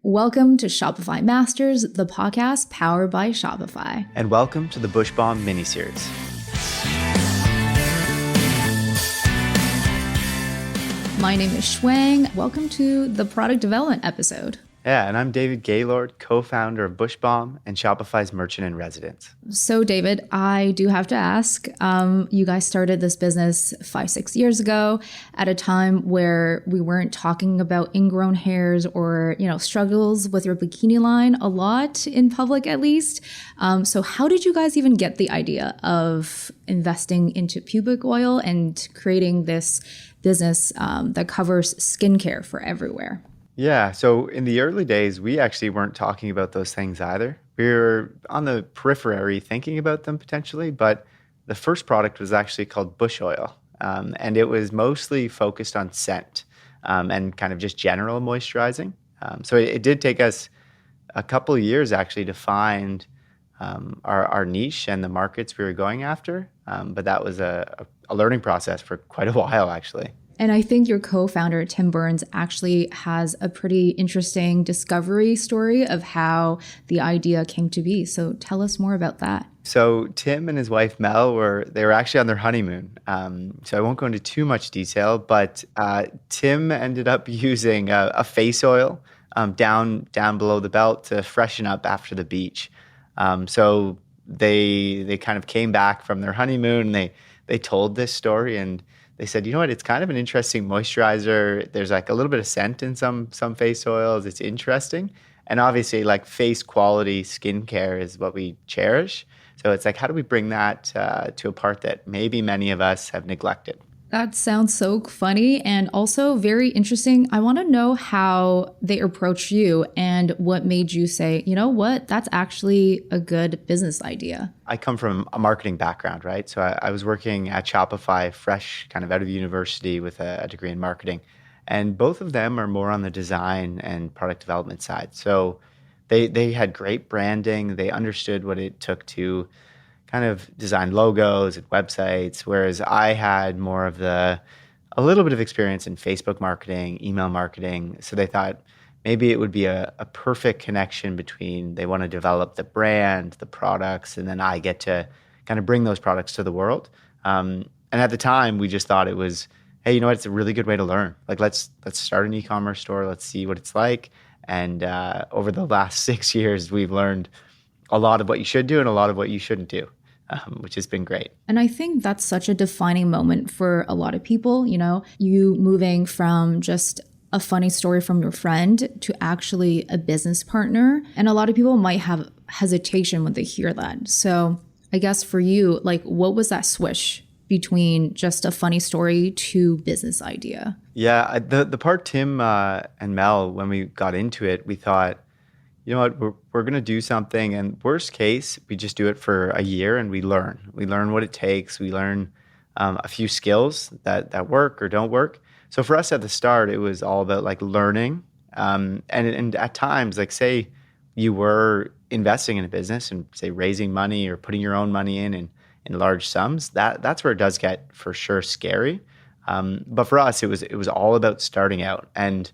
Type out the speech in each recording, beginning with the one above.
Welcome to Shopify Masters, the podcast powered by Shopify. And welcome to the Bushbalm Miniseries. My name is Shuang. Welcome to the product development episode. Yeah, and I'm David Gaylord, co-founder of Bushbalm and Shopify's merchant in residence. So David, I do have to ask, you guys started this business 5-6 years ago at a time where we weren't talking about ingrown hairs or, struggles with your bikini line a lot in public at least. So how did you guys even get the idea of investing into pubic oil and creating this business that covers skincare for everywhere? Yeah, so in the early days, we actually weren't talking about those things either. We were on the periphery thinking about them potentially, but the first product was actually called Bush Oil. And it was mostly focused on scent and kind of just general moisturizing. So it did take us a couple of years actually to find our niche and the markets we were going after. But that was a learning process for quite a while actually. And I think your co-founder, Tim Burns, actually has a pretty interesting discovery story of how the idea came to be. So tell us more about that. So Tim and his wife, Mel, were actually on their honeymoon. So I won't go into too much detail, but Tim ended up using a face oil down below the belt to freshen up after the beach. So they kind of came back from their honeymoon. They told this story and they said, you know what, it's kind of an interesting moisturizer. There's like a little bit of scent in some face oils. It's interesting. And obviously like face quality skincare is what we cherish. So it's like, how do we bring that to a part that maybe many of us have neglected? That sounds so funny and also very interesting. I want to know how they approached you and what made you say, you know what, that's actually a good business idea. I come from a marketing background, right? So I was working at Shopify fresh kind of out of university with a degree in marketing. And both of them are more on the design and product development side. So they had great branding. They understood what it took to kind of design logos and websites, whereas I had more of a little bit of experience in Facebook marketing, email marketing. So they thought maybe it would be a perfect connection between they want to develop the brand, the products, and then I get to kind of bring those products to the world. And at the time, we just thought it was, hey, you know what? It's a really good way to learn. Like, let's start an e-commerce store. Let's see what it's like. And over the last 6 years, we've learned a lot of what you should do and a lot of what you shouldn't do. Which has been great. And I think that's such a defining moment for a lot of people, you moving from just a funny story from your friend to actually a business partner. And a lot of people might have hesitation when they hear that. So I guess for you, like, what was that switch between just a funny story to business idea? Yeah, the part Tim and Mel, when we got into it, we thought, you know what, we're going to do something, and worst case, we just do it for a year and we learn. We learn what it takes. We learn a few skills that work or don't work. So for us at the start, it was all about like learning. And at times, like say you were investing in a business and say raising money or putting your own money in large sums, that's where it does get for sure scary. But for us, it was all about starting out. And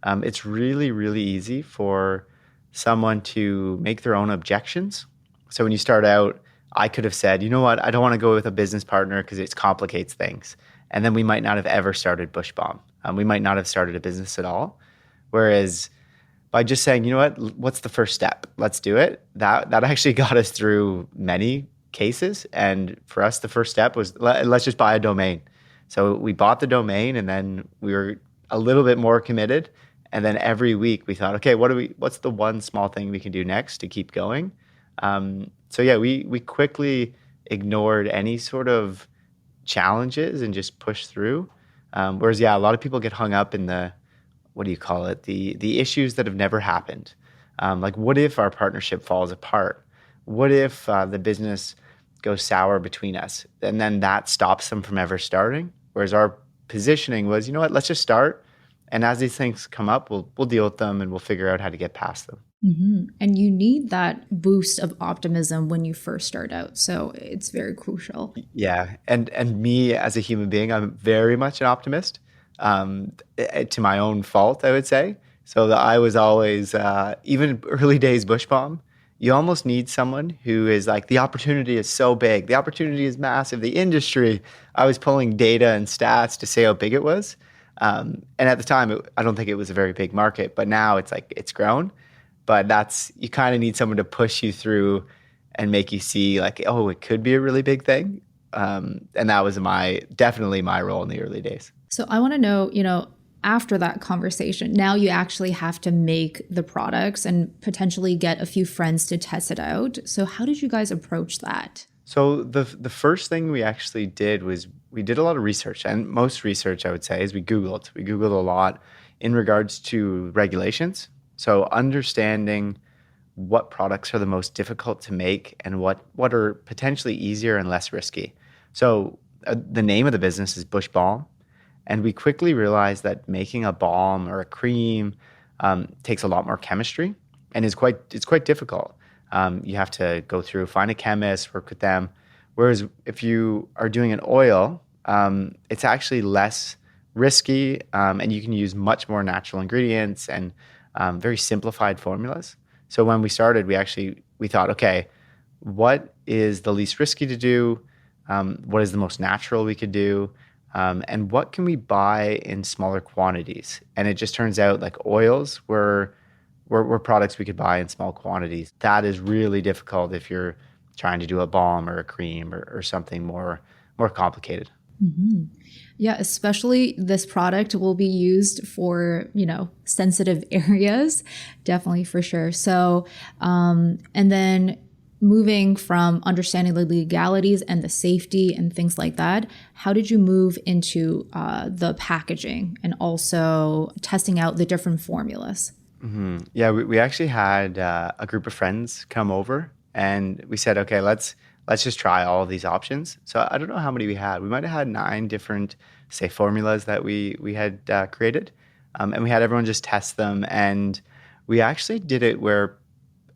it's really, really easy for someone to make their own objections. So when you start out, I could have said, you know what, I don't want to go with a business partner because it complicates things. And then we might not have ever started Bushbalm. We might not have started a business at all. Whereas by just saying, you know what, what's the first step? Let's do it. That actually got us through many cases. And for us, the first step was let's just buy a domain. So we bought the domain and then we were a little bit more committed. And then every week we thought, okay, what's the one small thing we can do next to keep going? So yeah, we quickly ignored any sort of challenges and just pushed through. Whereas yeah, a lot of people get hung up in the issues that have never happened. Like what if our partnership falls apart? What if the business goes sour between us? And then that stops them from ever starting. Whereas our positioning was, you know what, let's just start. And as these things come up, we'll deal with them and we'll figure out how to get past them. Mm-hmm. And you need that boost of optimism when you first start out. So it's very crucial. Yeah. And me as a human being, I'm very much an optimist to my own fault, I would say. So I was always, even early days Bushbalm, you almost need someone who is like, the opportunity is so big, the opportunity is massive, the industry. I was pulling data and stats to say how big it was. And at the time, I don't think it was a very big market, but now it's like it's grown. But you kind of need someone to push you through and make you see like, oh, it could be a really big thing. And that was definitely my role in the early days. So I want to know, after that conversation, now you actually have to make the products and potentially get a few friends to test it out. So how did you guys approach that? So the first thing we actually did was we did a lot of research, and most research I would say is we Googled. We Googled a lot in regards to regulations. So understanding what products are the most difficult to make and what are potentially easier and less risky. So the name of the business is Bushbalm, and we quickly realized that making a balm or a cream takes a lot more chemistry and it's quite difficult. You have to go through, find a chemist, work with them. Whereas if you are doing an oil, it's actually less risky, and you can use much more natural ingredients and very simplified formulas. So when we started, we thought, okay, what is the least risky to do? What is the most natural we could do? And what can we buy in smaller quantities? And it just turns out like oils were products we could buy in small quantities. That is really difficult if you're trying to do a balm or a cream or something more complicated. Mm-hmm. Yeah, especially this product will be used for, sensitive areas, definitely for sure. So, and then moving from understanding the legalities and the safety and things like that, how did you move into the packaging and also testing out the different formulas? Yeah, we actually had a group of friends come over, and we said, okay, let's just try all of these options. So I don't know how many we had. We might have had 9 different, say, formulas that we had created, and we had everyone just test them. And we actually did it where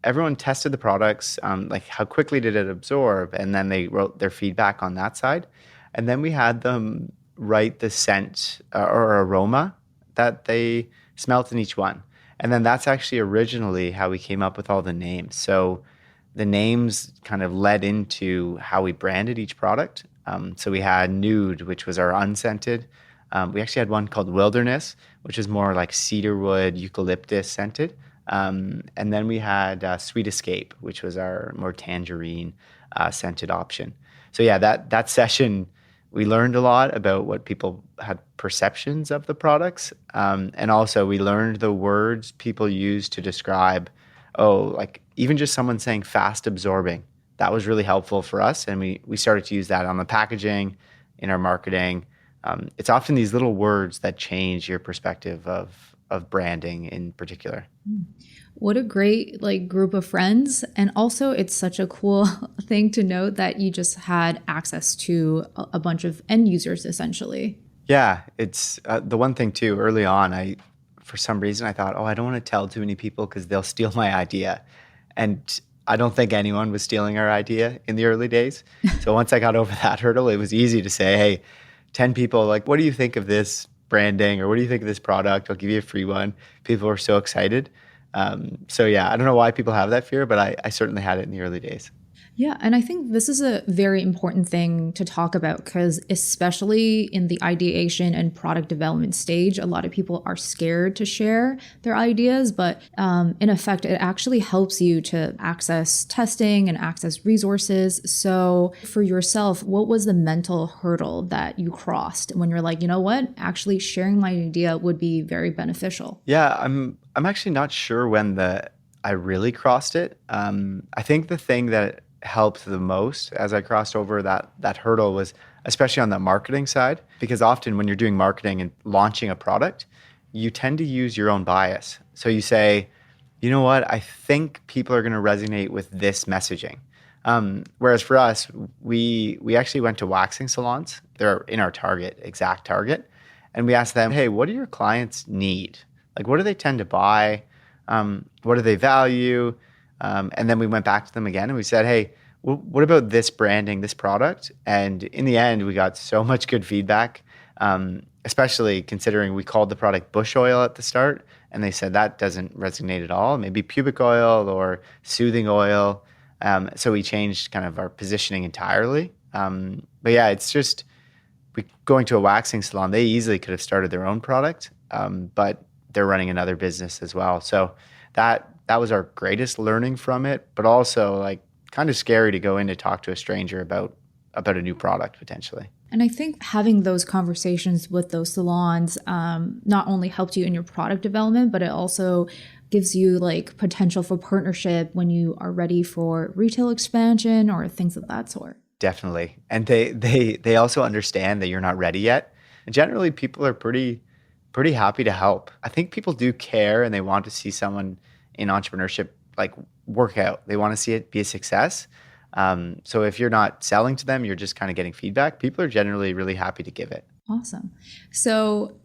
everyone tested the products, like how quickly did it absorb, and then they wrote their feedback on that side. And then we had them write the scent or aroma that they smelt in each one. And then that's actually originally how we came up with all the names. So the names kind of led into how we branded each product. So we had Nude, which was our unscented. We actually had one called Wilderness, which is more like cedarwood, eucalyptus scented. And then we had Sweet Escape, which was our more tangerine scented option. So yeah, that session, we learned a lot about what people had perceptions of the products. And also we learned the words people use to describe, like even just someone saying fast absorbing. That was really helpful for us. And we started to use that on the packaging, in our marketing. It's often these little words that change your perspective of branding in particular. What a great group of friends. And also it's such a cool thing to note that you just had access to a bunch of end users essentially. Yeah, it's the one thing too, early on, for some reason I thought, I don't want to tell too many people because they'll steal my idea. And I don't think anyone was stealing our idea in the early days. So once I got over that hurdle, it was easy to say, hey, 10 people, like, what do you think of this branding, or what do you think of this product? I'll give you a free one. People were so excited. So yeah, I don't know why people have that fear, but I certainly had it in the early days. Yeah, and I think this is a very important thing to talk about because especially in the ideation and product development stage, a lot of people are scared to share their ideas, but in effect, it actually helps you to access testing and access resources. So for yourself, what was the mental hurdle that you crossed when you're like, you know what, actually sharing my idea would be very beneficial? Yeah, I'm actually not sure when I really crossed it. I think the thing that helped the most as I crossed over that hurdle was especially on the marketing side, because often when you're doing marketing and launching a product, you tend to use your own bias. So you say, you know what, I think people are going to resonate with this messaging. Whereas for us, we actually went to waxing salons. They're in our exact target. And we asked them, hey, what do your clients need? Like, what do they tend to buy? What do they value? And then we went back to them again and we said, hey, what about this branding, this product? And in the end, we got so much good feedback, especially considering we called the product Bush Oil at the start. And they said that doesn't resonate at all. Maybe pubic oil or soothing oil. So we changed kind of our positioning entirely. But yeah, it's just going to a waxing salon. They easily could have started their own product, but they're running another business as well. So that was our greatest learning from it, but also like kind of scary to go in to talk to a stranger about a new product potentially. And I think having those conversations with those salons not only helped you in your product development, but it also gives you like potential for partnership when you are ready for retail expansion or things of that sort. Definitely. And they also understand that you're not ready yet. And generally people are pretty happy to help. I think people do care and they want to see someone in entrepreneurship like work out. They want to see it be a success. So if you're not selling to them, you're just kind of getting feedback. People are generally really happy to give it. Awesome. So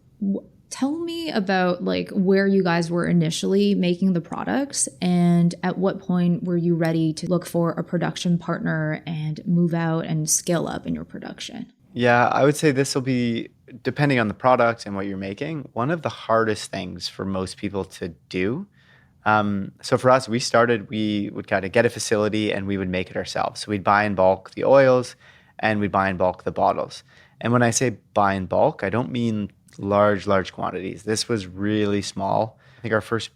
tell me about like where you guys were initially making the products and at what point were you ready to look for a production partner and move out and scale up in your production? Yeah, I would say this will be, depending on the product and what you're making, one of the hardest things for most people to do. So for us, we would kind of get a facility and we would make it ourselves. So we'd buy in bulk the oils and we'd buy in bulk the bottles. And when I say buy in bulk, I don't mean large quantities. This was really small. I think our first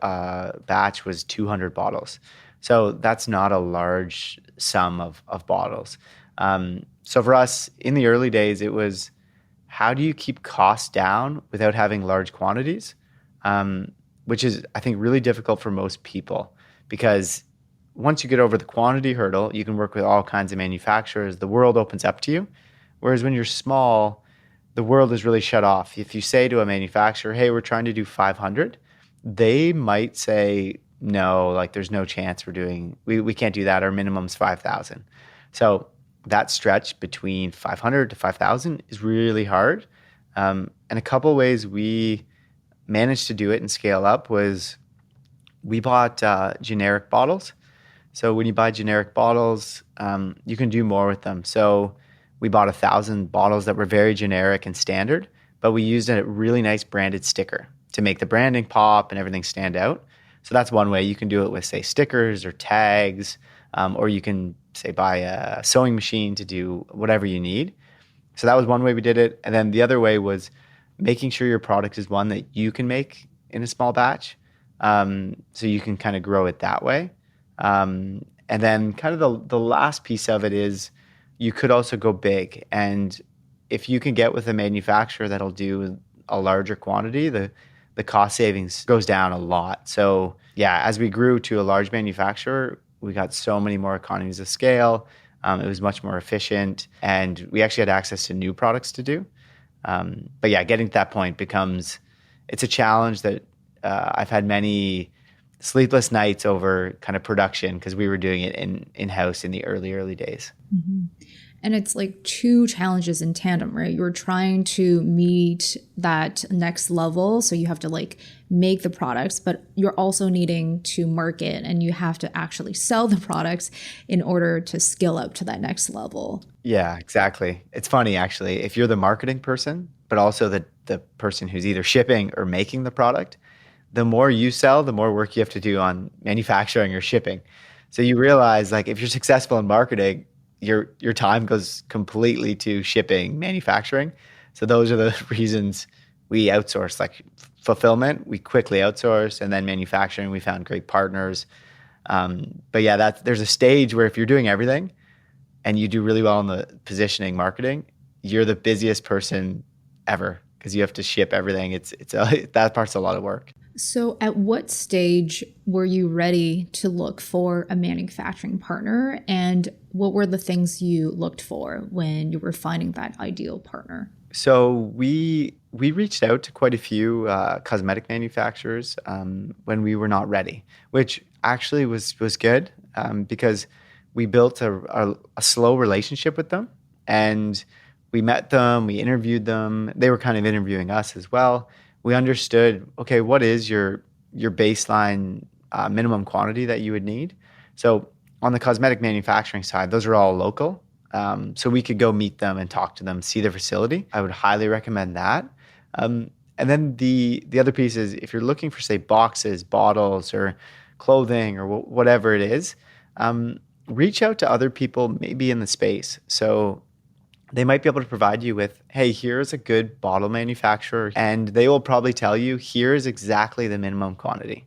batch was 200 bottles. So that's not a large sum of bottles. So for us, in the early days, it was how do you keep costs down without having large quantities? Which is, I think, really difficult for most people because once you get over the quantity hurdle, you can work with all kinds of manufacturers. The world opens up to you. Whereas when you're small, the world is really shut off. If you say to a manufacturer, hey, we're trying to do 500, they might say, no, like there's no chance we can't do that. Our minimum's 5,000. So that stretch between 500 to 5,000 is really hard. And a couple of ways we managed to do it and scale up was we bought generic bottles. So when you buy generic bottles, you can do more with them. So we bought 1,000 bottles that were very generic and standard, but we used a really nice branded sticker to make the branding pop and everything stand out. So that's one way you can do it with, say, stickers or tags, or you can, say, buy a sewing machine to do whatever you need. So that was one way we did it. And then the other way was making sure your product is one that you can make in a small batch. So you can kind of grow it that way. And then kind of the last piece of it is you could also go big. And if you can get with a manufacturer that'll do a larger quantity, the cost savings goes down a lot. So yeah, as we grew to a large manufacturer, we got so many more economies of scale. It was much more efficient. And we actually had access to new products to do. But yeah, getting to that point it's a challenge that I've had many sleepless nights over kind of production because we were doing it in-house in the early days. Mm-hmm. And it's like two challenges in tandem, right? You're trying to meet that next level. So you have to like make the products, but you're also needing to market and you have to actually sell the products in order to scale up to that next level. Yeah, exactly. It's funny, actually. If you're the marketing person, but also the person who's either shipping or making the product, the more you sell, the more work you have to do on manufacturing or shipping. So you realize like if you're successful in marketing, your time goes completely to shipping, manufacturing. So those are the reasons we outsource, like fulfillment, we quickly outsource, and then manufacturing, we found great partners. But yeah, there's a stage where if you're doing everything and you do really well in the positioning marketing, you're the busiest person ever because you have to ship everything. That part's a lot of work. So at what stage were you ready to look for a manufacturing partner, and what were the things you looked for when you were finding that ideal partner? So we reached out to quite a few cosmetic manufacturers when we were not ready, which actually was good because we built a slow relationship with them, and we met them, we interviewed them. They were kind of interviewing us as well. We understood, okay, what is your baseline minimum quantity that you would need? So on the cosmetic manufacturing side, those are all local. So we could go meet them and talk to them, see their facility. I would highly recommend that. And And then the other piece is if you're looking for, say, boxes, bottles, or clothing, or whatever it is, reach out to other people maybe in the space. So they might be able to provide you with, hey, here's a good bottle manufacturer, and they will probably tell you, here's exactly the minimum quantity.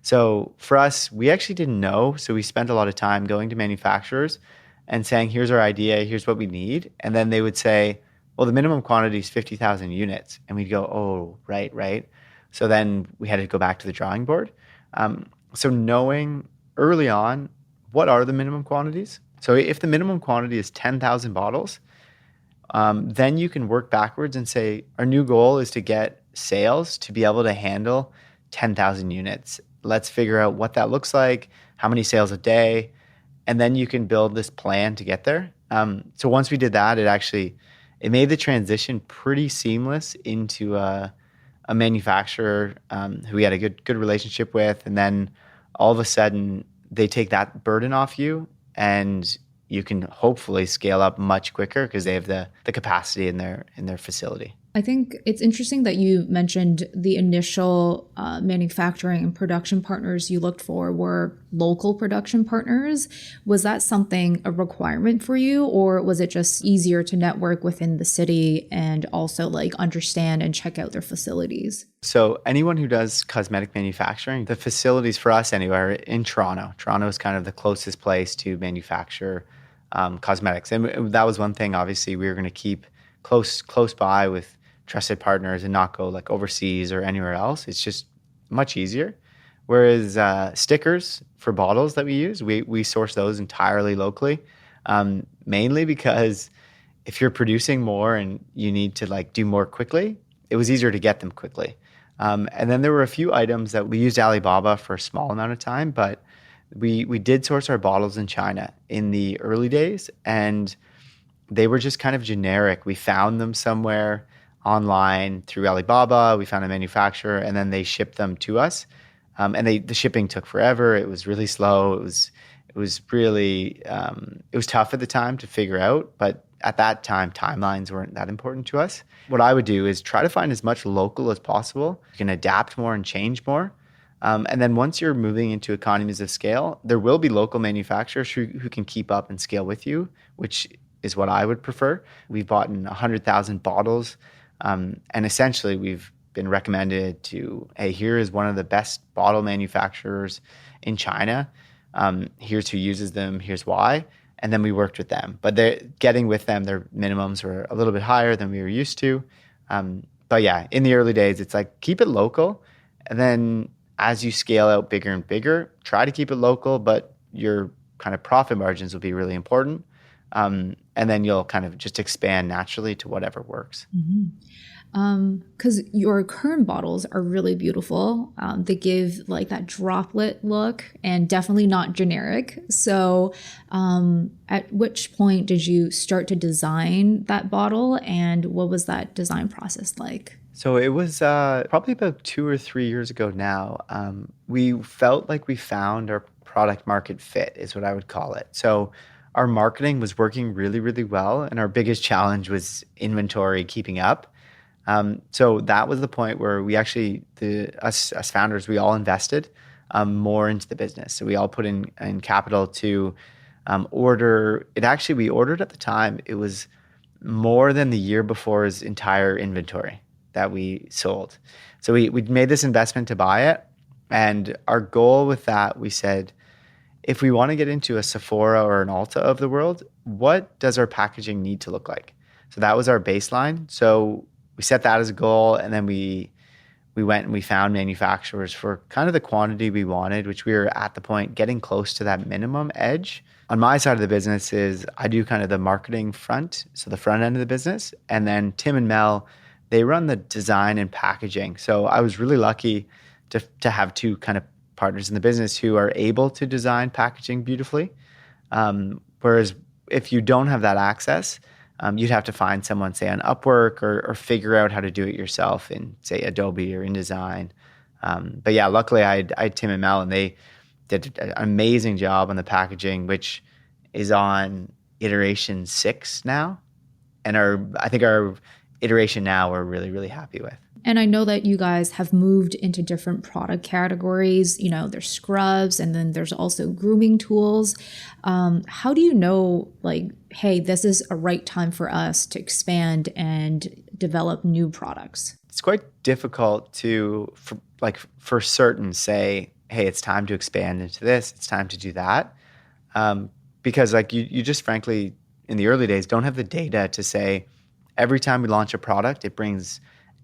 So for us, we actually didn't know. So we spent a lot of time going to manufacturers and saying, here's our idea, here's what we need. And then they would say, well, the minimum quantity is 50,000 units. And we'd go, oh, right, right. So then we had to go back to the drawing board. So knowing early on, what are the minimum quantities? So if the minimum quantity is 10,000 bottles, then you can work backwards and say, our new goal is to get sales to be able to handle 10,000 units. Let's figure out what that looks like, how many sales a day, and then you can build this plan to get there. So once we did that, it made the transition pretty seamless into a manufacturer who we had a good relationship with, and then all of a sudden they take that burden off you, and you can hopefully scale up much quicker because they have the capacity in their facility. I think it's interesting that you mentioned the initial manufacturing and production partners you looked for were local production partners. Was that a requirement for you, or was it just easier to network within the city and also like understand and check out their facilities? So anyone who does cosmetic manufacturing, the facilities for us anyway are in Toronto. Toronto is kind of the closest place to manufacture cosmetics. And that was one thing, obviously, we were going to keep close by with trusted partners and not go like overseas or anywhere else. It's just much easier. Whereas stickers for bottles that we use, we source those entirely locally, mainly because if you're producing more and you need to like do more quickly, it was easier to get them quickly. And then there were a few items that we used Alibaba for a small amount of time, but we did source our bottles in China in the early days, and they were just kind of generic. We found them somewhere online through Alibaba. We found a manufacturer, and then they shipped them to us. And the shipping took forever. It was really slow. It was really it was tough at the time to figure out. But at that time, timelines weren't that important to us. What I would do is try to find as much local as possible. You can adapt more and change more. And then once you're moving into economies of scale, there will be local manufacturers who can keep up and scale with you, which is what I would prefer. We've bought 100,000 bottles. And essentially, we've been recommended to, hey, here is one of the best bottle manufacturers in China. Here's who uses them. Here's why. And then we worked with them. But getting with them, their minimums were a little bit higher than we were used to. But yeah, in the early days, it's like keep it local. And then as you scale out bigger and bigger, try to keep it local, but your kind of profit margins will be really important. And then you'll kind of just expand naturally to whatever works. Because your current bottles are really beautiful. They give like that droplet look and definitely not generic. So at which point did you start to design that bottle, and what was that design process like? So it was probably about 2 or 3 years ago now. We felt like we found our product market fit, is what I would call it. So our marketing was working really, really well, and our biggest challenge was inventory keeping up. So that was the point where we actually, us founders, we all invested more into the business. So we all put in capital to order. We ordered at the time, it was more than the year before's entire inventory that we sold. So we made this investment to buy it. And our goal with that, we said, if we want to get into a Sephora or an Ulta of the world, what does our packaging need to look like? So that was our baseline. So we set that as a goal, and then we went and we found manufacturers for kind of the quantity we wanted, which we were at the point getting close to that minimum edge. On my side of the business is I do kind of the marketing front, so the front end of the business, and then Tim and Mel, they run the design and packaging. So I was really lucky to have two kind of partners in the business who are able to design packaging beautifully. Whereas if you don't have that access, you'd have to find someone, say, on Upwork or figure out how to do it yourself in, say, Adobe or InDesign. But yeah, luckily I had Tim and Mel, and they did an amazing job on the packaging, which is on iteration 6 now. And I think our iteration now we're really, really happy with. And I know that you guys have moved into different product categories. There's scrubs and then there's also grooming tools. How do you know, like, hey, this is a right time for us to expand and develop new products? It's quite difficult to, for certain, say, hey, it's time to expand into this, it's time to do that. Um, because like you just frankly, in the early days, don't have the data to say every time we launch a product, it brings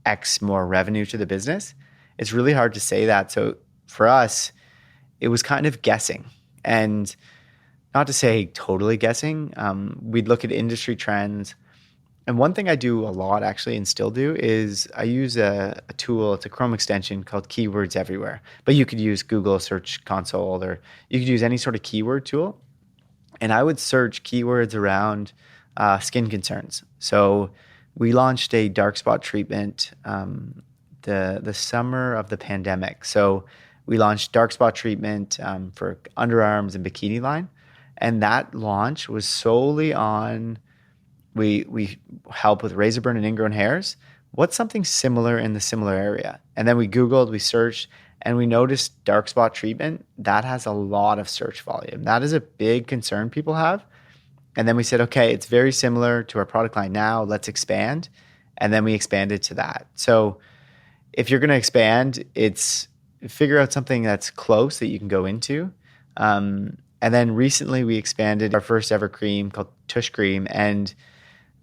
X more revenue to the business. It's really hard to say that. So for us, it was kind of guessing. And not to say totally guessing, we'd look at industry trends. And one thing I do a lot actually and still do is I use a tool, it's a Chrome extension called Keywords Everywhere. But you could use Google Search Console or you could use any sort of keyword tool. And I would search keywords around skin concerns. So we launched a dark spot treatment the summer of the pandemic. So we launched dark spot treatment for underarms and bikini line. And that launch was solely on we help with razor burn and ingrown hairs. What's something similar in the similar area? And then we Googled, we searched, and we noticed dark spot treatment. That has a lot of search volume. That is a big concern people have. And then we said, okay, it's very similar to our product line now. Let's expand. And then we expanded to that. So if you're going to expand, it's figure out something that's close that you can go into. And then recently we expanded our first ever cream called Tush Cream. And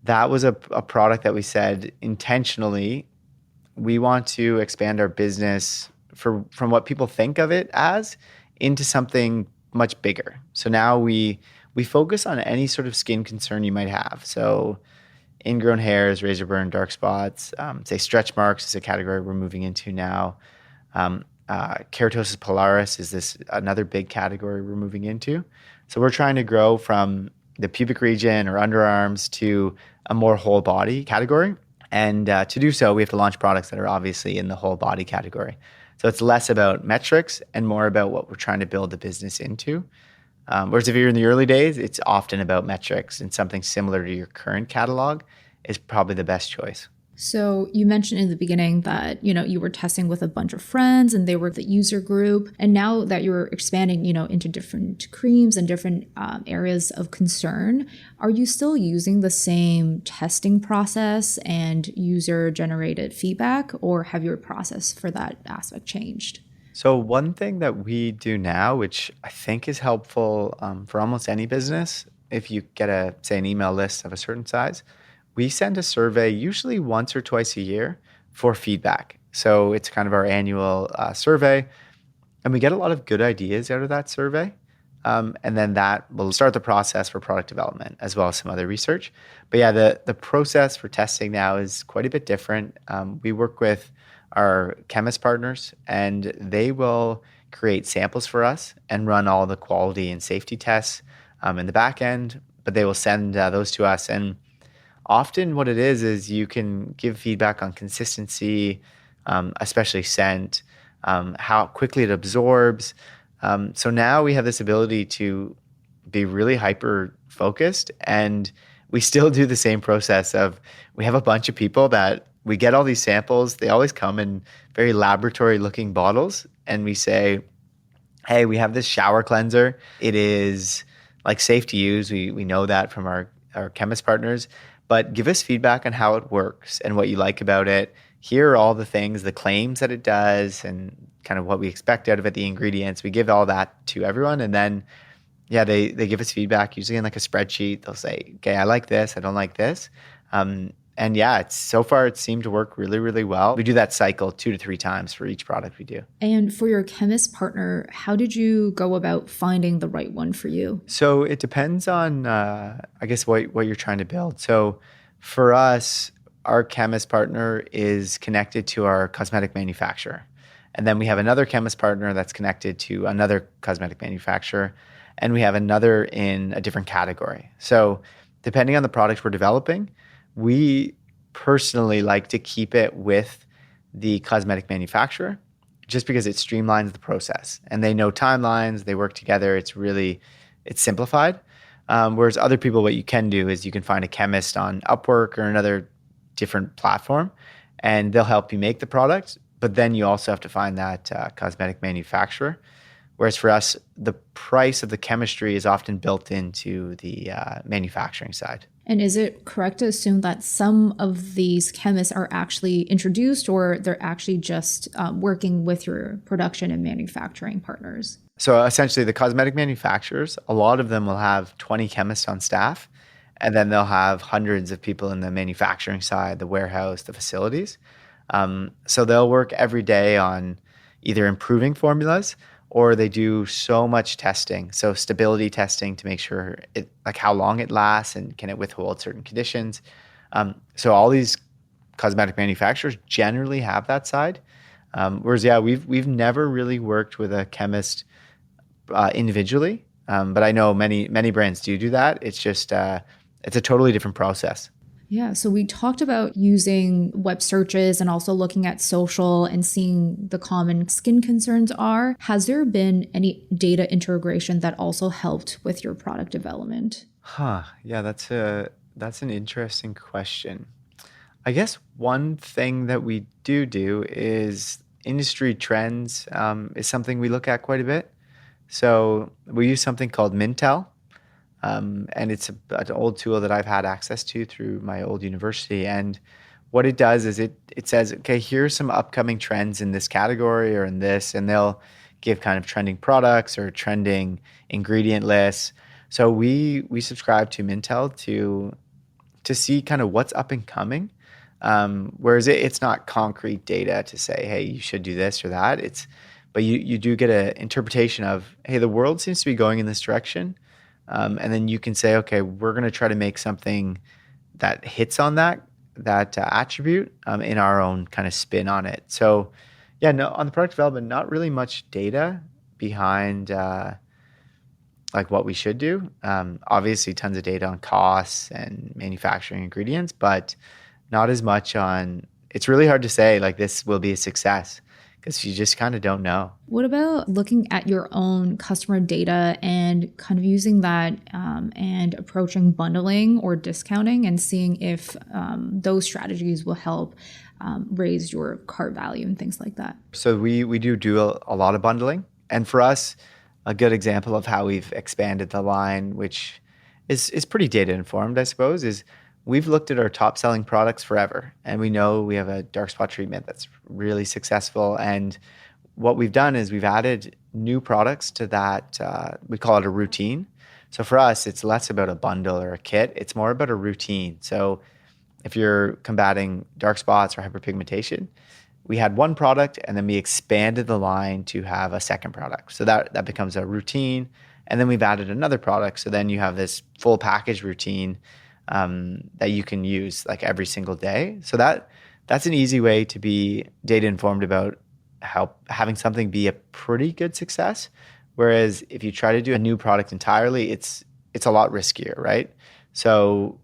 that was a product that we said intentionally, we want to expand our business from what people think of it as into something much bigger. So now we focus on any sort of skin concern you might have. So ingrown hairs, razor burn, dark spots, say stretch marks is a category we're moving into now. Keratosis pilaris is another big category we're moving into. So we're trying to grow from the pubic region or underarms to a more whole body category. And to do so, we have to launch products that are obviously in the whole body category. So it's less about metrics and more about what we're trying to build the business into. Whereas if you're in the early days, it's often about metrics, and something similar to your current catalog is probably the best choice. So you mentioned in the beginning that, you were testing with a bunch of friends and they were the user group. And now that you're expanding, into different creams and different areas of concern, are you still using the same testing process and user generated feedback, or have your process for that aspect changed? So one thing that we do now, which I think is helpful for almost any business, if you get say an email list of a certain size, we send a survey usually once or twice a year for feedback. So it's kind of our annual survey, and we get a lot of good ideas out of that survey. And then that will start the process for product development as well as some other research. But yeah, the process for testing now is quite a bit different. We work with our chemist partners, and they will create samples for us and run all the quality and safety tests in the back end, but they will send those to us. And often what it is you can give feedback on consistency, especially scent, how quickly it absorbs. So now we have this ability to be really hyper focused, and we still do the same process of we have a bunch of people that we get all these samples. They always come in very laboratory looking bottles, and we say, hey, we have this shower cleanser. It is like safe to use. We know that from our chemist partners, but give us feedback on how it works and what you like about it. Here are all the things, the claims that it does and kind of what we expect out of it, the ingredients. We give all that to everyone. And then, yeah, they give us feedback, usually in like a spreadsheet. They'll say, okay, I like this, I don't like this. And yeah, so far it seemed to work really, really well. We do that cycle 2 to 3 times for each product we do. And for your chemist partner, how did you go about finding the right one for you? So it depends on, I guess, what you're trying to build. So for us, our chemist partner is connected to our cosmetic manufacturer. And then we have another chemist partner that's connected to another cosmetic manufacturer. And we have another in a different category. So depending on the product we're developing, we personally like to keep it with the cosmetic manufacturer just because it streamlines the process and they know timelines, they work together. It's simplified. Whereas other people, what you can do is you can find a chemist on Upwork or another different platform and they'll help you make the product. But then you also have to find that cosmetic manufacturer. Whereas for us, the price of the chemistry is often built into the manufacturing side. And is it correct to assume that some of these chemists are actually introduced, or they're actually just working with your production and manufacturing partners? So essentially, the cosmetic manufacturers, a lot of them will have 20 chemists on staff, and then they'll have hundreds of people in the manufacturing side, the warehouse, the facilities. So they'll work every day on either improving formulas, or they do so much testing. So stability testing to make sure it, like how long it lasts and can it withhold certain conditions. So all these cosmetic manufacturers generally have that side. Whereas yeah, we've never really worked with a chemist individually, but I know many brands do that. It's just it's a totally different process. Yeah, so we talked about using web searches and also looking at social and seeing the common skin concerns are. Has there been any data integration that also helped with your product development? Huh. Yeah, that's an interesting question. I guess one thing that we do is industry trends is something we look at quite a bit. So we use something called Mintel, and it's an old tool that I've had access to through my old university. And what it does is it says, okay, here's some upcoming trends in this category or in this, and they'll give kind of trending products or trending ingredient lists. So we subscribe to Mintel to see kind of what's up and coming. Whereas it's not concrete data to say, hey, you should do this or that. But you do get an interpretation of, hey, the world seems to be going in this direction. And then you can say, okay, we're going to try to make something that hits on that attribute in our own kind of spin on it. So yeah, no, on the product development, not really much data behind like what we should do. Obviously, tons of data on costs and manufacturing ingredients, but not as much on. It's really hard to say like this will be a success because you just kind of don't know. What about looking at your own customer data and kind of using that and approaching bundling or discounting and seeing if those strategies will help raise your cart value and things like that? So we do a lot of bundling, and for us, a good example of how we've expanded the line, which is pretty data informed, I suppose, is we've looked at our top selling products forever, and we know we have a dark spot treatment that's really successful. And what we've done is we've added new products to that. We call it a routine. So for us, it's less about a bundle or a kit. It's more about a routine. So if you're combating dark spots or hyperpigmentation, we had one product and then we expanded the line to have a second product. So that becomes a routine. And then we've added another product. So then you have this full package routine that you can use like every single day. So that's an easy way to be data informed about how having something be a pretty good success. Whereas if you try to do a new product entirely, it's a lot riskier, right? So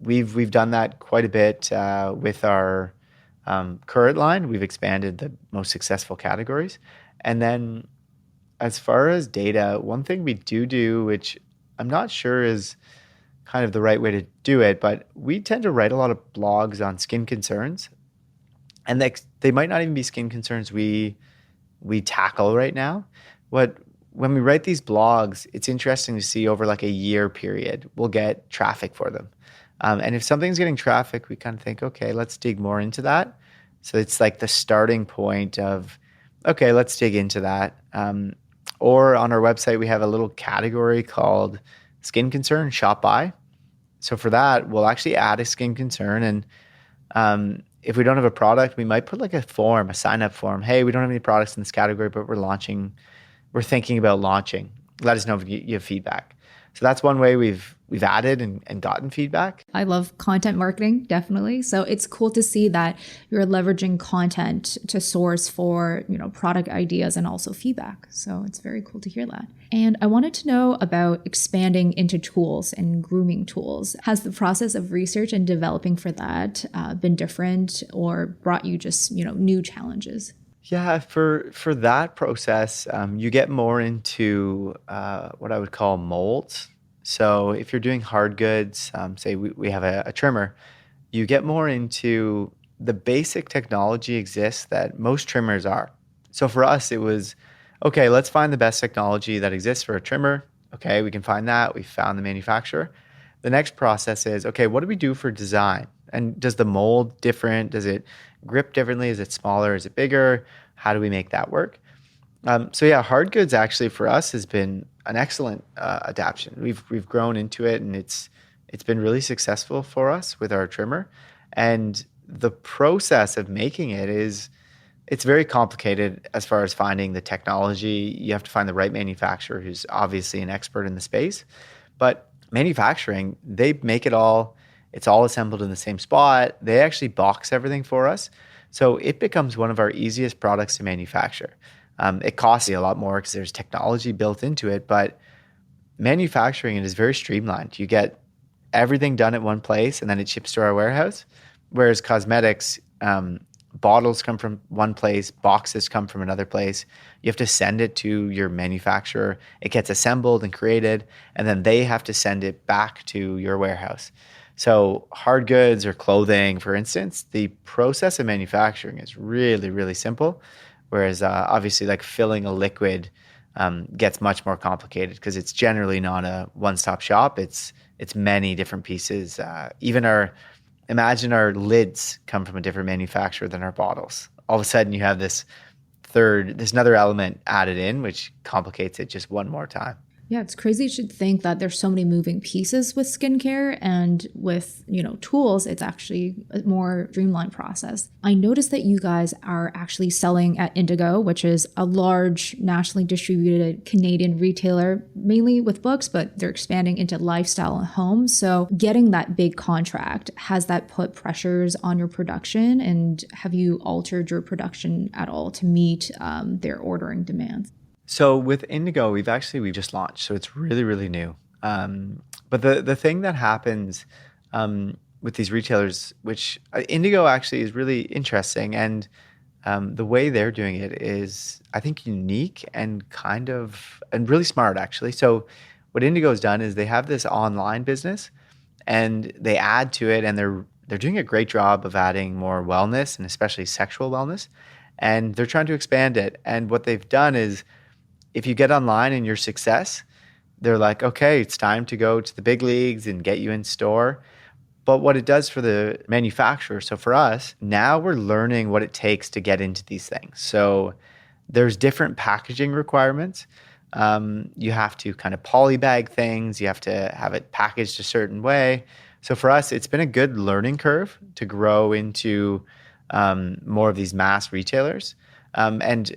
we've done that quite a bit with our current line. We've expanded the most successful categories. And then as far as data, one thing we do, which I'm not sure is kind of the right way to do it, but we tend to write a lot of blogs on skin concerns. And they might not even be skin concerns we tackle right now. When we write these blogs, it's interesting to see over like a year period, we'll get traffic for them. And if something's getting traffic, we kind of think, okay, let's dig more into that. So it's like the starting point of, okay, let's dig into that. Or on our website, we have a little category called skin concern, shop by. So for that, we'll actually add a skin concern. And if we don't have a product, we might put like a form, a sign up form. Hey, we don't have any products in this category, but we're thinking about launching. Let us know if you have feedback. So that's one way we've added and gotten feedback. I love content marketing, definitely. So it's cool to see that you're leveraging content to source for, product ideas and also feedback. So it's very cool to hear that. And I wanted to know about expanding into tools and grooming tools. Has the process of research and developing for that been different or brought you just, new challenges? Yeah, for that process, you get more into what I would call molds. So if you're doing hard goods, say we have a trimmer, you get more into the basic technology exists that most trimmers are. So for us, it was, okay, let's find the best technology that exists for a trimmer. Okay, we can find that. We found the manufacturer. The next process is, okay, what do we do for design? And does the mold different? Does it grip differently? Is it smaller? Is it bigger? How do we make that work? So yeah, hard goods actually for us has been an excellent adaptation. We've grown into it, and it's been really successful for us with our trimmer. And the process of making it is it's very complicated as far as finding the technology. You have to find the right manufacturer who's obviously an expert in the space. But manufacturing, they make it all. It's all assembled in the same spot. They actually box everything for us. So it becomes one of our easiest products to manufacture. It costs you a lot more because there's technology built into it, but manufacturing it is very streamlined. You get everything done at one place and then it ships to our warehouse. Whereas cosmetics, bottles come from one place, boxes come from another place. You have to send it to your manufacturer. It gets assembled and created, and then they have to send it back to your warehouse. So hard goods or clothing, for instance, the process of manufacturing is really, really simple. Whereas obviously like filling a liquid gets much more complicated because it's generally not a one-stop shop. It's many different pieces. Imagine our lids come from a different manufacturer than our bottles. All of a sudden you have there's another element added in, which complicates it just one more time. Yeah, it's crazy to think that there's so many moving pieces with skincare, and with, tools, it's actually a more streamlined process. I noticed that you guys are actually selling at Indigo, which is a large nationally distributed Canadian retailer, mainly with books, but they're expanding into lifestyle and home. So getting that big contract, has that put pressures on your production? And have you altered your production at all to meet their ordering demands? So with Indigo, we've just launched, so it's really, really new. But the thing that happens with these retailers, which Indigo actually is really interesting, and the way they're doing it is, I think, unique and and really smart actually. So what Indigo's done is they have this online business, and they add to it, and they're doing a great job of adding more wellness and especially sexual wellness, and they're trying to expand it. And what they've done is, if you get online and you're success, they're like, okay, it's time to go to the big leagues and get you in store. But what it does for the manufacturer, so for us, now we're learning what it takes to get into these things. So there's different packaging requirements. You have to kind of polybag things. You have to have it packaged a certain way. So for us, it's been a good learning curve to grow into more of these mass retailers. And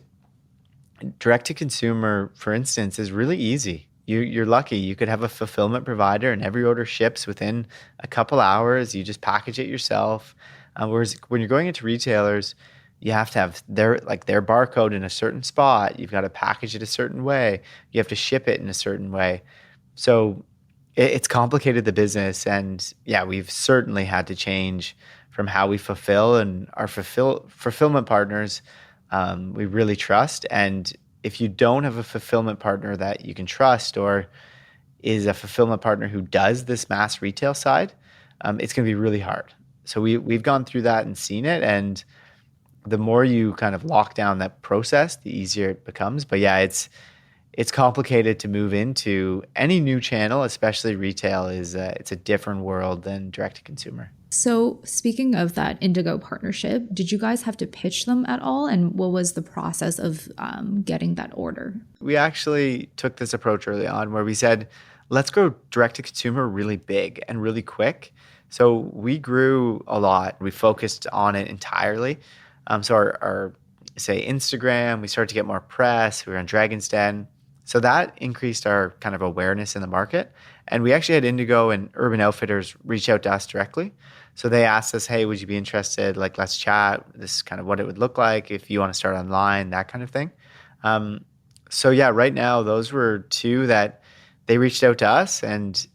direct to consumer, for instance, is really easy. You're lucky. You could have a fulfillment provider and every order ships within a couple hours. You just package it yourself. Whereas when you're going into retailers, you have to have their barcode in a certain spot. You've got to package it a certain way. You have to ship it in a certain way. So it's complicated, the business. And yeah, we've certainly had to change from how we fulfill, and our fulfillment partners we really trust. And if you don't have a fulfillment partner that you can trust, or is a fulfillment partner who does this mass retail side, it's going to be really hard. So we've gone through that and seen it. And the more you kind of lock down that process, the easier it becomes. But yeah, it's complicated to move into any new channel, especially retail. It's a different world than direct to consumer. So speaking of that Indigo partnership, did you guys have to pitch them at all? And what was the process of getting that order? We actually took this approach early on where we said, let's go direct to consumer really big and really quick. So we grew a lot. We focused on it entirely. So our say Instagram, we started to get more press. We were on Dragon's Den. So that increased our kind of awareness in the market. And we actually had Indigo and Urban Outfitters reach out to us directly. So they asked us, hey, would you be interested? Like, let's chat. This is kind of what it would look like if you want to start online, that kind of thing. So yeah, right now, those were two that they reached out to us, and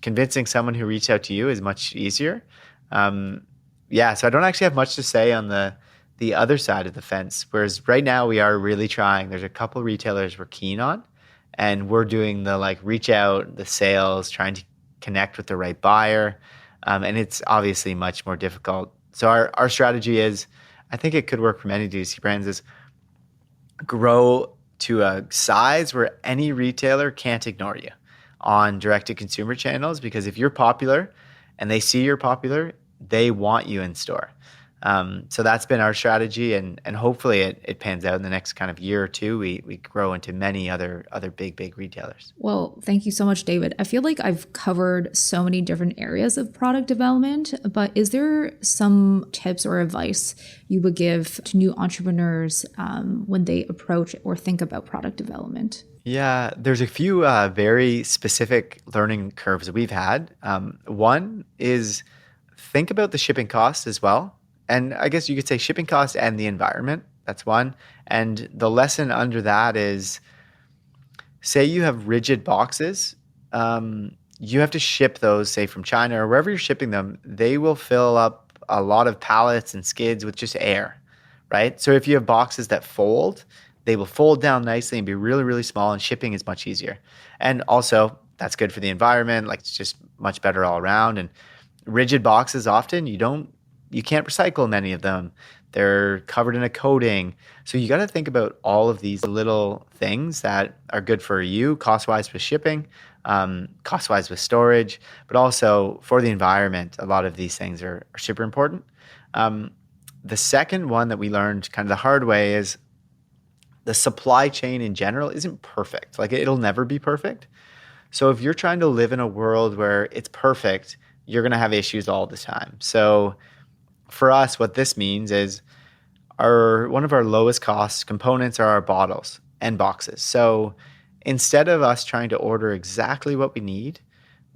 convincing someone who reached out to you is much easier. Yeah, so I don't actually have much to say on the other side of the fence. Whereas right now we are really trying. There's a couple retailers we're keen on, and we're doing the reach out, the sales, trying to connect with the right buyer. And it's obviously much more difficult So our strategy is, I think it could work for many DTC brands, is grow to a size where any retailer can't ignore you on direct to consumer channels, because if you're popular and they see you're popular, they want you in store. So that's been our strategy, and hopefully it pans out in the next kind of year or two. We grow into many other big retailers. Well, thank you so much, David. I feel like I've covered so many different areas of product development, but is there some tips or advice you would give to new entrepreneurs when they approach or think about product development? Yeah, there's a few very specific learning curves that we've had. One is think about the shipping cost as well. And I guess you could say shipping cost and the environment. That's one. And the lesson under that is, say you have rigid boxes, you have to ship those, say, from China or wherever you're shipping them. They will fill up a lot of pallets and skids with just air, right? So if you have boxes that fold, they will fold down nicely and be really, really small, and shipping is much easier. And also, that's good for the environment. Like, it's just much better all around. And rigid boxes, often you can't recycle many of them. They're covered in a coating. So you got to think about all of these little things that are good for you, cost-wise with shipping, cost-wise with storage, but also for the environment. A lot of these things are super important. The second one that we learned kind of the hard way is the supply chain in general isn't perfect. Like, it'll never be perfect. So if you're trying to live in a world where it's perfect, you're going to have issues all the time. So for us, what this means is one of our lowest cost components are our bottles and boxes. So instead of us trying to order exactly what we need,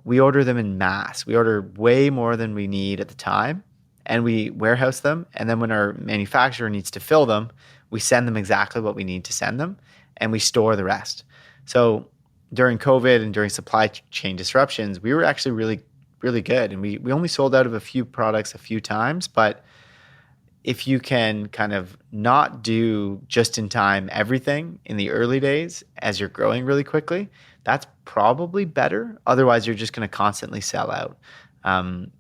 we order them in mass. We order way more than we need at the time, and we warehouse them. And then when our manufacturer needs to fill them, we send them exactly what we need to send them, and we store the rest. So during COVID and during supply chain disruptions, we were actually really, really good. And we only sold out of a few products a few times. But if you can kind of not do just in time everything in the early days as you're growing really quickly, that's probably better. Otherwise, you're just going to constantly sell out.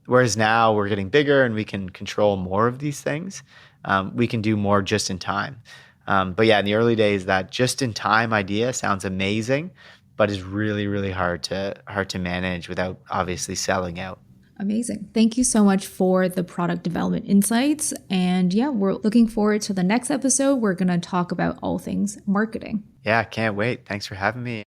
Whereas now we're getting bigger and we can control more of these things. We can do more just in time. But yeah, in the early days, that just in time idea sounds amazing, but is really, really hard to manage without obviously selling out. Amazing. Thank you so much for the product development insights. And yeah, we're looking forward to the next episode. We're going to talk about all things marketing. Yeah, can't wait. Thanks for having me.